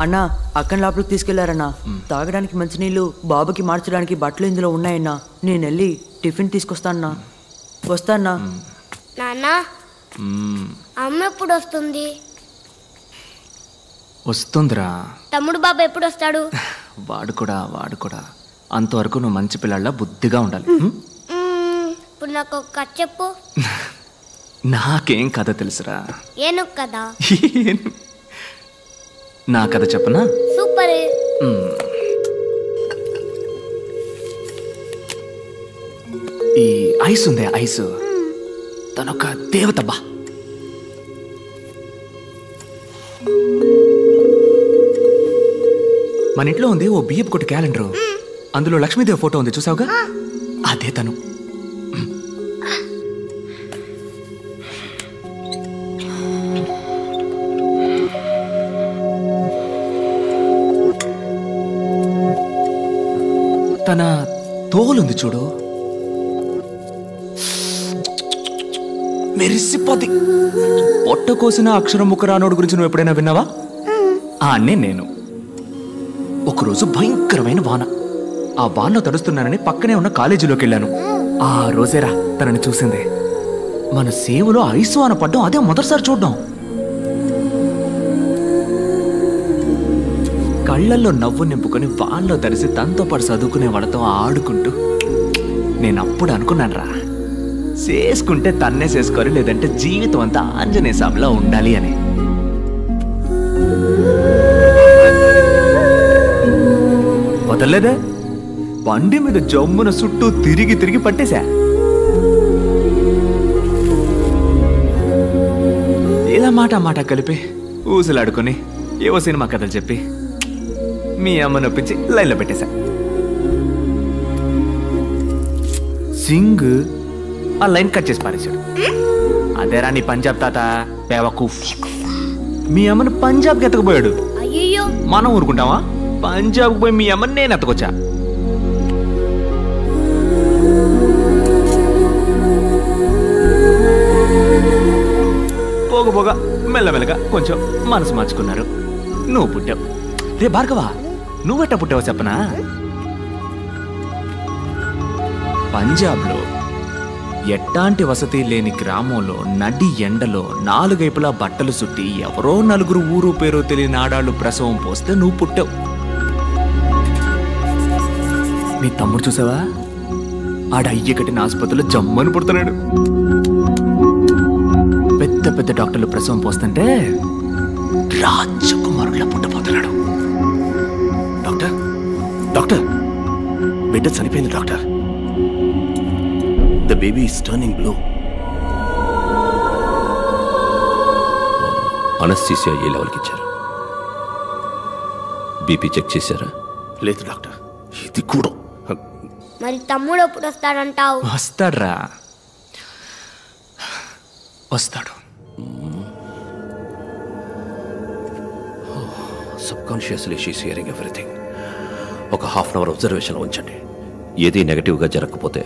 అన్నా అక్కని లోపలికి తీసుకెళ్లారన్నా. తాగడానికి మంచినీళ్ళు, బాబుకి మార్చడానికి బట్టలు ఇందులో ఉన్నాయన్నా. నేను వెళ్ళి టిఫిన్ తీసుకొస్తానన్నా. వస్తానా? నాన్నా అమ్మ ఎప్పుడు వస్తుంది? వస్తుందిరా. తమ్ముడు బాబు ఎప్పుడు వస్తాడు? వాడు కూడా అంతవరకు నువ్వు మంచి పిల్లల్లా బుద్ధిగా ఉండాలి. ఇప్పుడు నాకు ఒక కథ చెప్పు. నాకేం కథ తెలుసురా. ఏనుగు కదా. నా కథ చెప్పనా? సూపర్. ఈ ఐస్ ఉందే, ఐస్ తనొక దేవతబ్బా. మన ఇంట్లో ఉంది ఓ బియ్యపు కొట్టు క్యాలెండరు. అందులో లక్ష్మీదేవి ఫోటో ఉంది, చూసావుగా? అదే తను. తన తోలుంది చూడు, మెరిసిపోద్ది. పొట్ట కోసిన అక్షరం ముఖరానోడు గురించి నువ్వు ఎప్పుడైనా విన్నావా? నేను ఒకరోజు భయంకరమైన వాన. ఆ వానలో తడుస్తున్నానని పక్కనే ఉన్న కాలేజీలోకి వెళ్ళాను. ఆ రోజేరా తనని చూసింది. మన సేవలో ఐసు వాన పడ్డం అదే మొదటిసారి చూడ్డం. కళ్ళల్లో నవ్వు నింపుకొని వాన్లో తడిసి తనతో పాటు చదువుకునే వాళ్ళతో ఆడుకుంటూ నేనప్పుడు అనుకున్నానురా, చేసుకుంటే తన్నే చేసుకోరు, లేదంటే జీవితం అంతా ఆంజనేయ స్వామిలా ఉండాలి అని. వదలలేదే, బండి మీద జమ్మున చుట్టూ తిరిగి పట్టేశా. ఇలా మాట కలిపి ఊసులాడుకొని ఏవో సినిమా కథలు చెప్పి మీ అమ్మ నొప్పించి లైన్లో పెట్టేశా. సింగ్ ఆ లైన్ కట్ చేసి పారేశాడు. అదేరా నీ పంజాబ్ తాత బేవకూఫ్. మీ అమ్మను పంజాబ్కి ఎత్తకపోయాడు. మనం ఊరుకుంటావా? పంజాబ్కి పోయి మీ అమ్మని నేను ఎత్తకొచ్చా. పోగా మెల్లమెల్లగా కొంచెం మనసు మార్చుకున్నారు. నువ్వు పుట్టావు. రే భార్గవా, నువ్వెట్టా పుట్టావో చెప్పనా? పంజాబ్లో ఎట్టాంటి వసతి లేని గ్రామంలో నడి ఎండలో 4 వైపులా బట్టలు చుట్టి ఎవరో 4 ఊరు పేరో తెలియని ఆడాళ్ళు ప్రసవం పోస్తే నువ్వు పుట్టావు. నీ తమ్ముడు చూసావా? ఆడ అయ్య కట్టిన ఆసుపత్రిలో జమ్మని పుడుతున్నాడు. పెద్ద డాక్టర్లు ప్రసవం పోస్తుంటే రాజకుమారులా పుట్టబోతున్నాడు. డాక్టర్, బిడ్డ చనిపోయింది doctor. The baby is turning blue. Anaesthesia ఏ లెవెల్కి ఇచ్చారు? బీపీ చెక్ చేశారా? లేదు డాక్టర్, ఇది కూడా. మరి తమ్ముడు ఎప్పుడు వస్తాడంటావు? వస్తాడు. Subconsciously she's hearing everything. ఒక ½ అవర్ అబ్జర్వేషన్లో ఉంచండి. ఏది నెగటివ్గా జరగకపోతే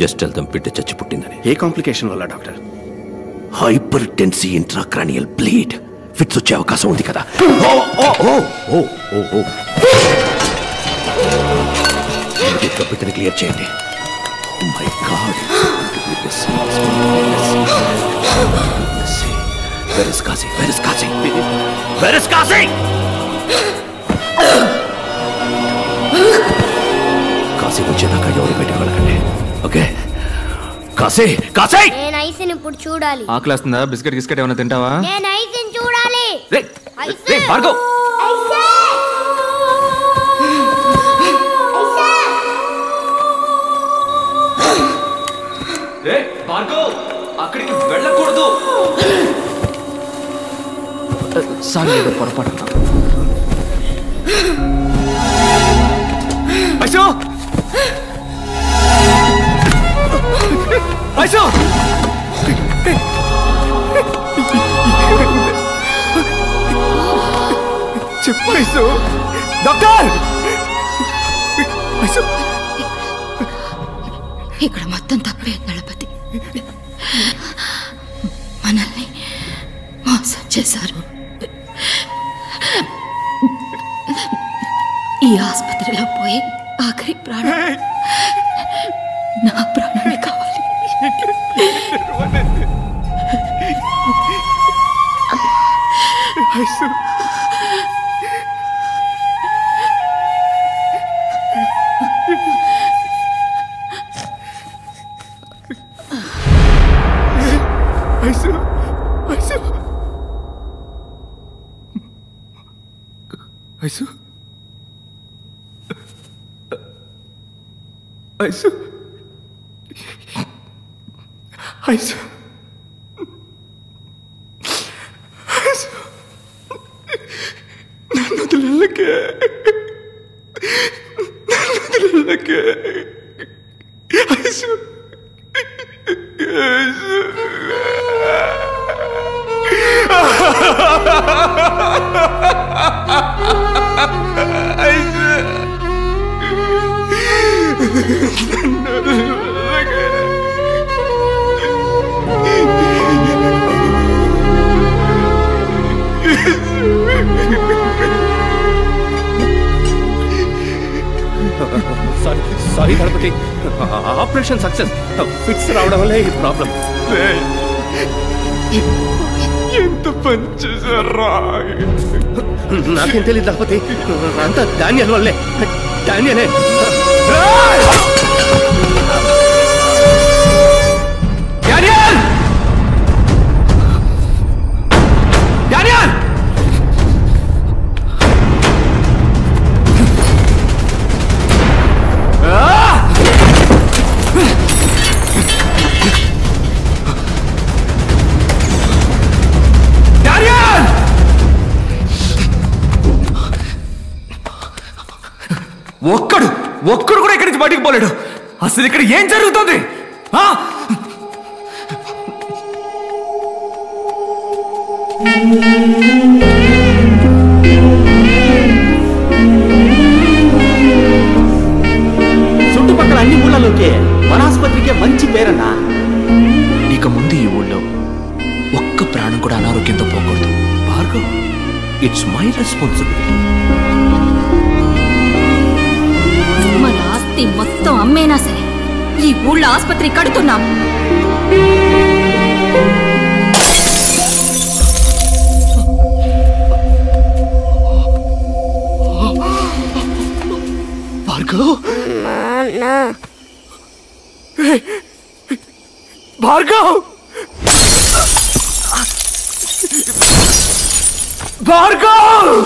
జస్ట్ వెళ్తాం బిడ్డ చచ్చి పుట్టిందని. ఏ కాంప్లికేషన్ వల్ల doctor? Hypertensive intracranial bleed. Fits వచ్చే అవకాశం ఉంది కదా. బిడ్డని క్లియర్ చేయండి. Oh my God, Where is Kazi? Where is Kazi? Where is Kazi? Kashi వచ్చేదాకా ఎవరు బయటకు వెళ్ళకండి. ఓకే? కాశీ నేను ఐస్ని ఇప్పుడు చూడాలి. ఆకలేస్తుందా? బిస్కెట్ ఏమైనా తింటావా? నేను ఐస్ని చూడాలి. భార్గవ్, భార్గవ్ అక్కడికి వెళ్ళకూడదు. సారీ, ఏదో పొరపాటు. ఐసు చెప్పు. ఐసు డాక్టర్, ఇక్కడ మొత్తం తప్పే దళపతి. మనల్ని మోసం చేశారు. ఈ ఆసుపత్రిలో పోయి ఆఖరి ప్రాణం నా ప్రాణమే కావాలి. ఐసు ఐసు ఐసు ఐసు నన్ను వదిలేకే Aishu sorry Ganapati, operation success. Fits రావడం వల్లే ఈ ప్రాబ్లం. ఎంత పని చేశారా? నాకేం తెలియదు గణపతి, అంతా డానియల్ వల్లే. డానియలే. డానియల్! డానియల్! ఒక్కడు కూడా ఇక్కడి నుంచి బయటికి పోలేడు. అసలు ఇక్కడ ఏం జరుగుతుంది? చుట్టుపక్కల అన్ని ఊళ్ళలోకే మన ఆసుపత్రికే మంచి పేరన్నా. ఇక ముందు ఈ ఊళ్ళో ఒక్క ప్రాణం కూడా అనారోగ్యంతో పోకూడదు. Bhargav, it's my responsibility. మన ఆస్తి మొత్తం అమ్మేనా సరే ఈ ఊళ్ళో ఆసుపత్రి కడుతున్నాం. భార్గవ్, భార్గవ్, భార్గవ్!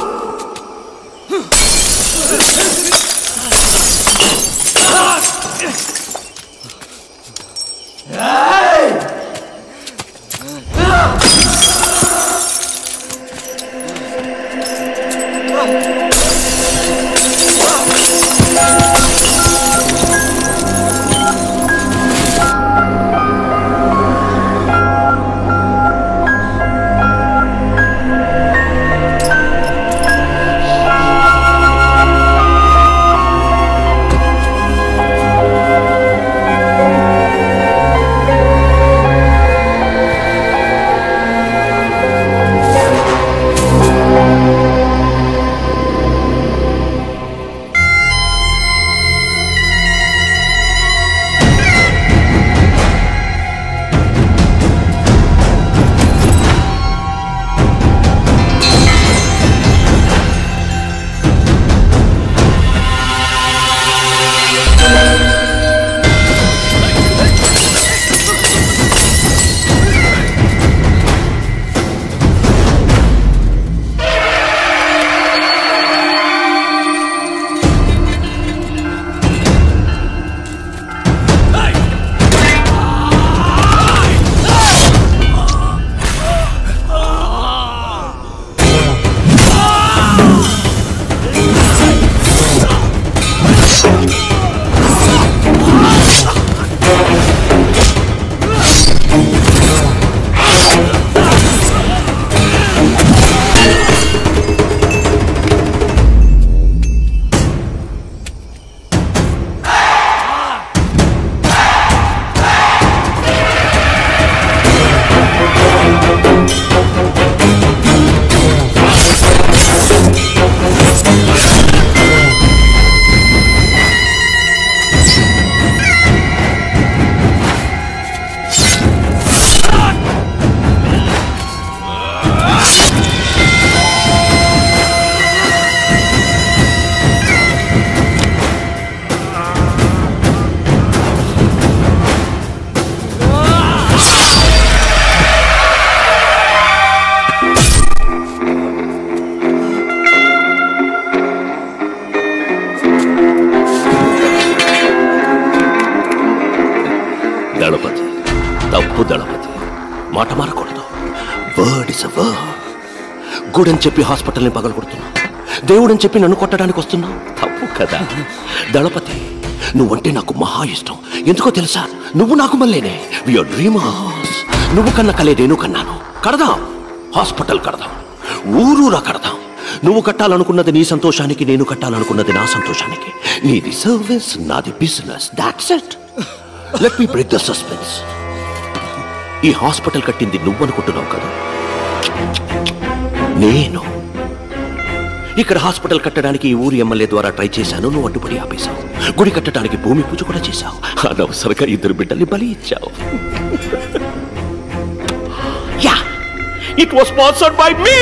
మాట మారకూడదు. Word is a word. గుడని చెప్పి హాస్పిటల్ని పగలగొడుతున్నావు, దేవుడని చెప్పి నన్ను కొట్టడానికి వస్తున్నావు. తప్పు కదా దళపతి. నువ్వంటే నాకు మహా ఇష్టం. ఎందుకో తెలుసా? నువ్వు నాకు మళ్ళీనే. Your dreamers. నువ్వు కన్న కలే నేను కన్నాను. కడదాం, హాస్పిటల్ కడదాం, ఊరూరా కడదాం. నువ్వు కట్టాలనుకున్నది నీ సంతోషానికి, నేను కట్టాలనుకున్నది నా సంతోషానికి. నీది సర్వీస్, నాది business. That's it. Let me break the suspense. ఈ హాస్పిటల్ కట్టింది నువ్వనుకుంటున్నావు కదా, నేను. ఇక్కడ హాస్పిటల్ కట్టడానికి ఈ ఊరి ఎమ్మెల్యే ద్వారా ట్రై చేశాను, నువ్వు అడ్డుపడి ఆపేశావు. గుడి కట్టడానికి భూమి పూజ కూడా చేశావు. అనవసరంగా 2 బిడ్డల్ని బలి ఇచ్చావు. Yeah, it was sponsored by me.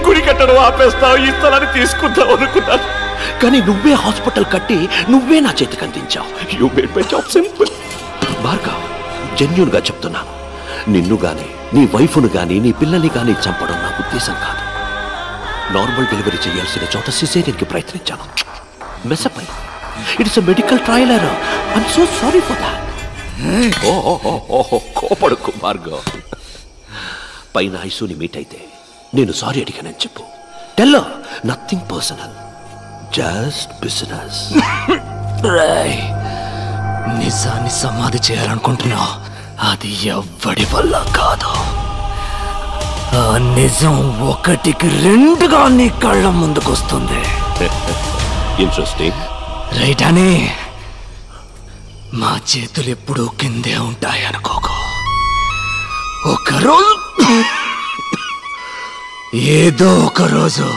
గుడి కట్టడం ఆపేస్తావు, ఈ స్థలాన్ని తీసుకుంటావు అనుకున్నాను. కానీ నువ్వే హాస్పిటల్ కట్టి నువ్వే నా చేతికి అందించావు. You made my job simple. Bhargav, genuine గా చెప్తున్నాను, నిన్ను గాని, నీ వైఫ్ను గాని, నీ పిల్లల్ని గాని చంపడం నా ఉద్దేశం కాదు. నార్మల్ డెలివరీ చేయాల్సిన చోట సిజేరియన్కి ప్రయత్నించాను. మెసప్ అయ్యి. It's a medical trial error. I'm so sorry for that. కోపడుకు భార్గవ్. పైన ఐసూని మీట్ అయితే నేను సారీ అడిగానని చెప్పు. Tell her nothing personal, just business. నిజాన్ని సమాధి చేయాలనుకుంటున్నావు, అది ఎవ్వడి వల్ల కాదు. ఆ నిజం 1కి 2గా నీ కళ్ళ ముందుకొస్తుంది. ఇంట్రెస్టింగ్ రైట్ అని మా చేతులు ఎప్పుడూ కిందే ఉంటాయి అనుకోకు. ఒకరోజు ఏదో ఒకరోజు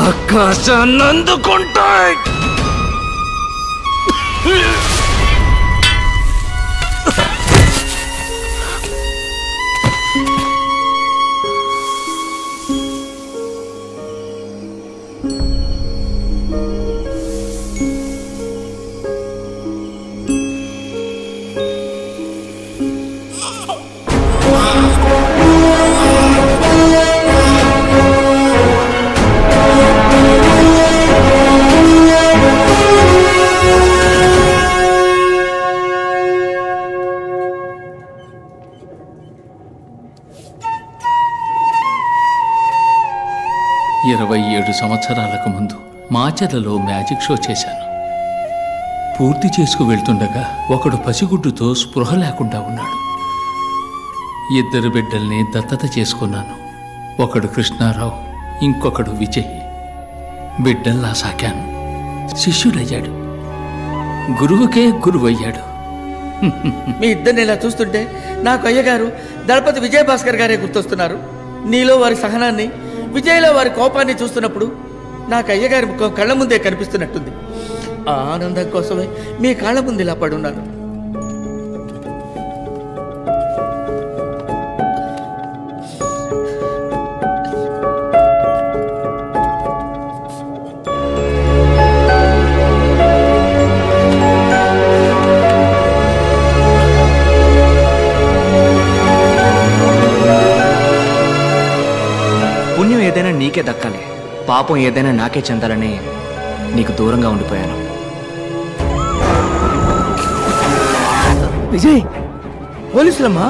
ఆకాశాన్ని అందుకుంటాయి. సంవత్సరాలకు ముందు మాచర్లలో మ్యాజిక్ షో చేశాను. పూర్తి చేసుకు వెళ్తుండగా ఒకడు పసిగుడ్డుతో స్పృహ లేకుండా ఉన్నాడు. 2 బిడ్డల్ని దత్తత చేసుకున్నాను. ఒకడు కృష్ణారావు, ఇంకొకడు విజయ్. బిడ్డల్లా సాకాను. శిష్యుడయ్యాడు, గురువుకే గురువయ్యాడు. మీ ఇద్దరిని ఇలా చూస్తుంటే నాకు అయ్యగారు దళపతి విజయభాస్కర్ గారే గుర్తొస్తున్నారు. నీలో వారి సహనాన్ని, విజయ్లో వారి కోపాన్ని చూస్తున్నప్పుడు నాకు అయ్యగారి ముఖం కళ్ళ ముందే కనిపిస్తున్నట్టుంది. ఆ ఆనందం కోసమే మీ కాళ్ళ ముందు ఇలా పడున్నాను. పుణ్యం ఏదైనా నీకే దక్కాలి, పాపం ఏదైనా నాకే చెందాలని నీకు దూరంగా ఉండిపోయాను. విజయ్, పోలీసులమ్మా.